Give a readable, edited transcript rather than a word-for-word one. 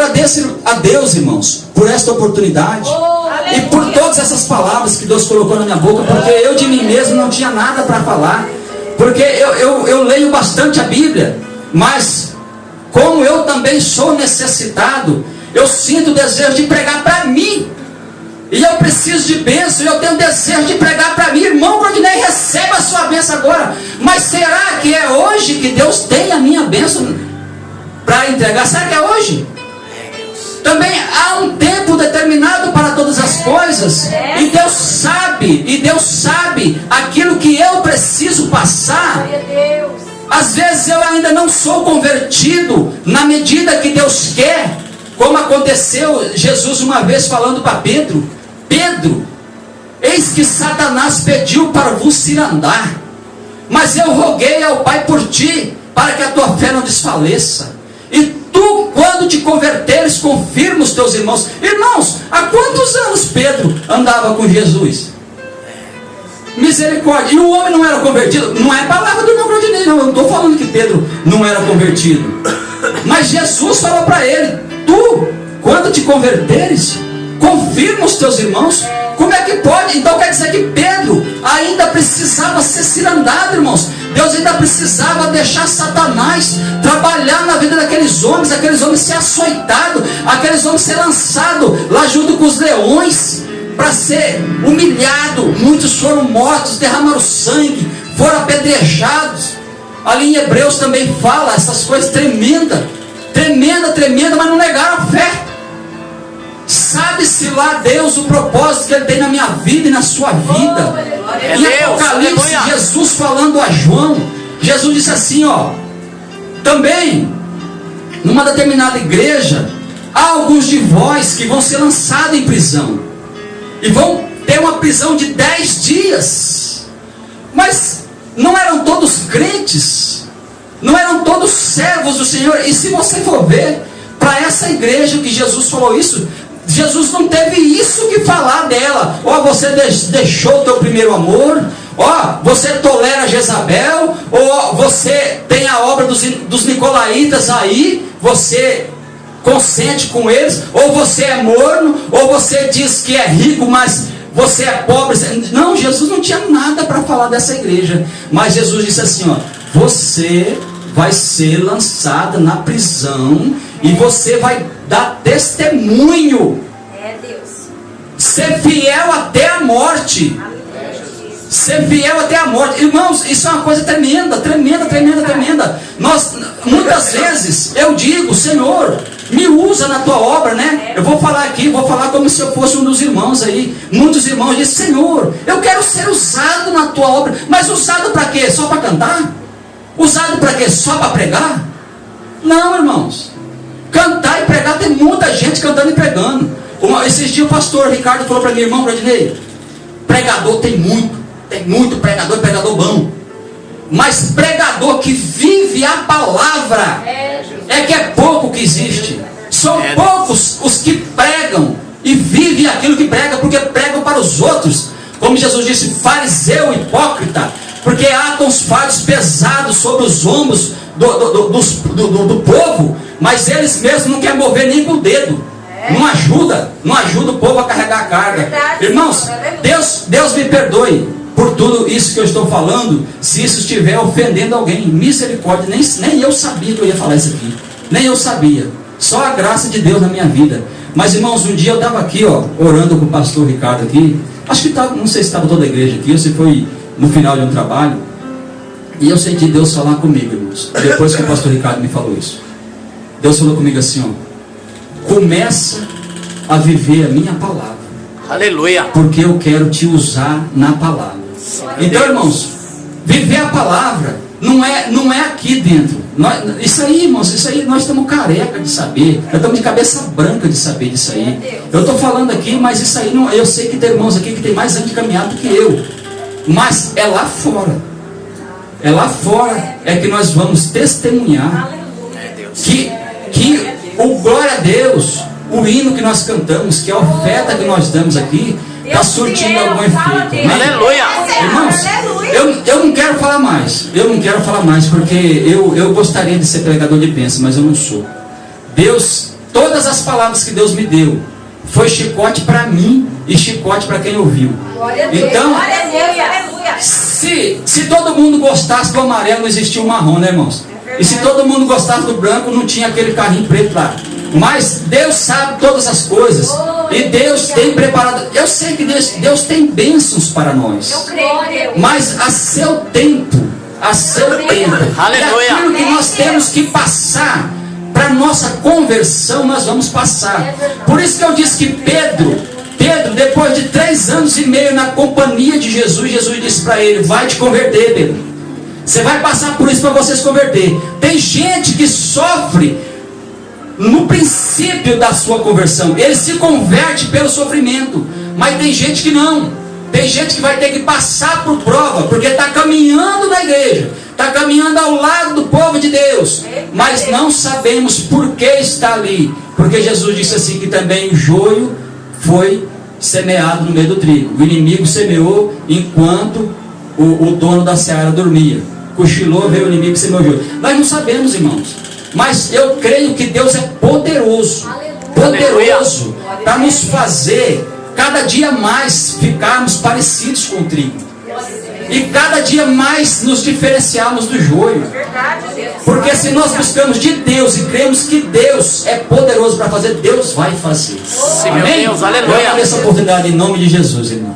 agradeço a Deus, irmãos, por esta oportunidade e por todas essas palavras que Deus colocou na minha boca, porque eu de mim mesmo não tinha nada para falar, porque eu leio bastante a Bíblia, mas como eu também sou necessitado, eu sinto o desejo de pregar para mim, e eu preciso de bênção, e eu tenho desejo de pregar para mim. Irmão Claudinei, receba a sua bênção agora. Mas será que é hoje que Deus tem a minha bênção para entregar? Será que é hoje? Também há um tempo determinado para todas as coisas, e Deus sabe aquilo que eu preciso passar. Às vezes eu ainda não sou convertido na medida que Deus quer, como aconteceu Jesus uma vez falando para Pedro: Pedro, eis que Satanás pediu para vos cirandar, mas eu roguei ao Pai por ti, para que a tua fé não desfaleça. E tu, quando te converteres, confirma os teus irmãos. Irmãos, há quantos anos Pedro andava com Jesus? Misericórdia. E o homem não era convertido? Não é palavra do irmão Claudinei, não. Eu não estou falando que Pedro não era convertido. Mas Jesus falou para ele: tu, quando te converteres, confirma os teus irmãos. Como é que pode? Então quer dizer que Pedro ainda precisava ser cirandado, irmãos. Deus ainda precisava deixar Satanás trabalhar na vida daqueles homens ser açoitados, aqueles homens ser lançados lá junto com os leões, para ser humilhado. Muitos foram mortos, derramaram sangue, foram apedrejados. Ali em Hebreus também fala essas coisas tremendas, mas não negaram a fé. Sabe-se lá Deus o propósito que Ele tem na minha vida e na sua vida. Em Apocalipse, Jesus falando a João, Jesus disse assim, também numa determinada igreja há alguns de vós que vão ser lançados em prisão, e vão ter uma prisão de 10 dias. Mas não eram todos crentes, não eram todos servos do Senhor. E se você for ver, para essa igreja que Jesus falou isso, Jesus não teve isso que falar dela. Você deixou o teu primeiro amor, você tolera Jezabel, ou você tem a obra dos nicolaítas aí, você consente com eles, ou você é morno, ou você diz que é rico, mas você é pobre. Não, Jesus não tinha nada para falar dessa igreja. Mas Jesus disse assim, você vai ser lançada na prisão, e você vai dar testemunho. Ser fiel até a morte. Ser fiel até a morte. Irmãos, isso é uma coisa tremenda. Nós, muitas vezes, eu digo: Senhor, me usa na tua obra, né? Eu vou falar aqui, vou falar como se eu fosse um dos irmãos aí. Muitos irmãos dizem: Senhor, eu quero ser usado na tua obra. Mas usado para quê? Só para cantar? Usado para quê? Só para pregar? Não, irmãos. Cantar e pregar, tem muita gente cantando e pregando. Esses dias o pastor Ricardo falou para mim: irmão Claudinei, pregador tem muito pregador, pregador bom, mas pregador que vive a palavra que é pouco que existe. São poucos os que pregam e vivem aquilo que pregam, porque pregam para os outros. Como Jesus disse: fariseu hipócrita, porque atam os fardos pesados sobre os ombros do povo, mas eles mesmos não querem mover nem com o dedo. Não ajuda o povo a carregar a carga. Verdade. Irmãos, Deus me perdoe por tudo isso que eu estou falando, se isso estiver ofendendo alguém. Misericórdia, nem eu sabia que eu ia falar isso aqui. Nem eu sabia. Só a graça de Deus na minha vida. Mas, irmãos, um dia eu estava aqui, orando com o pastor Ricardo aqui. Acho que não sei se estava toda a igreja aqui, ou se foi no final de um trabalho. E eu senti Deus falar comigo, irmãos, depois que o pastor Ricardo me falou isso. Deus falou comigo assim, começa a viver a minha palavra. Aleluia. Porque eu quero te usar na palavra. Então, irmãos, viver a palavra não é aqui dentro. Isso aí, irmãos, isso aí nós estamos careca de saber. Nós estamos de cabeça branca de saber disso aí. Eu estou falando aqui, mas isso aí não. Eu sei que tem irmãos aqui que tem mais anos de caminhada do que eu. Mas é lá fora. É lá fora é que nós vamos testemunhar que o glória a Deus, o hino que nós cantamos, que é a oferta que nós damos aqui, está surtindo algum efeito. Aleluia! Irmãos, eu não quero falar mais. Eu não quero falar mais, porque eu gostaria de ser pregador de bênção, mas eu não sou. Deus todas as palavras que Deus me deu foi chicote para mim e chicote para quem ouviu. Então, se todo mundo gostasse do amarelo, não existia o marrom, né, irmãos? E se todo mundo gostasse do branco, não tinha aquele carrinho preto lá. Mas Deus sabe todas as coisas. E Deus tem preparado. Eu sei que Deus tem bênçãos para nós. Mas a seu tempo. A seu tempo. Aleluia. E aquilo que nós temos que passar para nossa conversão, nós vamos passar. Por isso que eu disse que Pedro, depois de 3 anos e meio na companhia de Jesus, Jesus disse para ele: vai te converter, Pedro. Você vai passar por isso para você se converter. Tem gente que sofre no princípio da sua conversão. Ele se converte pelo sofrimento. Mas tem gente que não. Tem gente que vai ter que passar por prova, porque está caminhando na igreja, está caminhando ao lado do povo de Deus, mas não sabemos por que está ali. Porque Jesus disse assim, que também o joio foi semeado no meio do trigo. O inimigo semeou enquanto o dono da seara dormia. Cochilou, veio o inimigo e semeou o joio. Nós não sabemos, irmãos, mas eu creio que Deus é poderoso, poderoso para nos fazer cada dia mais ficarmos parecidos com o trigo, e cada dia mais nos diferenciarmos do joio. Porque se nós buscamos de Deus e cremos que Deus é poderoso para fazer, Deus vai fazer. Sim, amém? Meu Deus, aleluia. Eu quero essa oportunidade em nome de Jesus, irmão.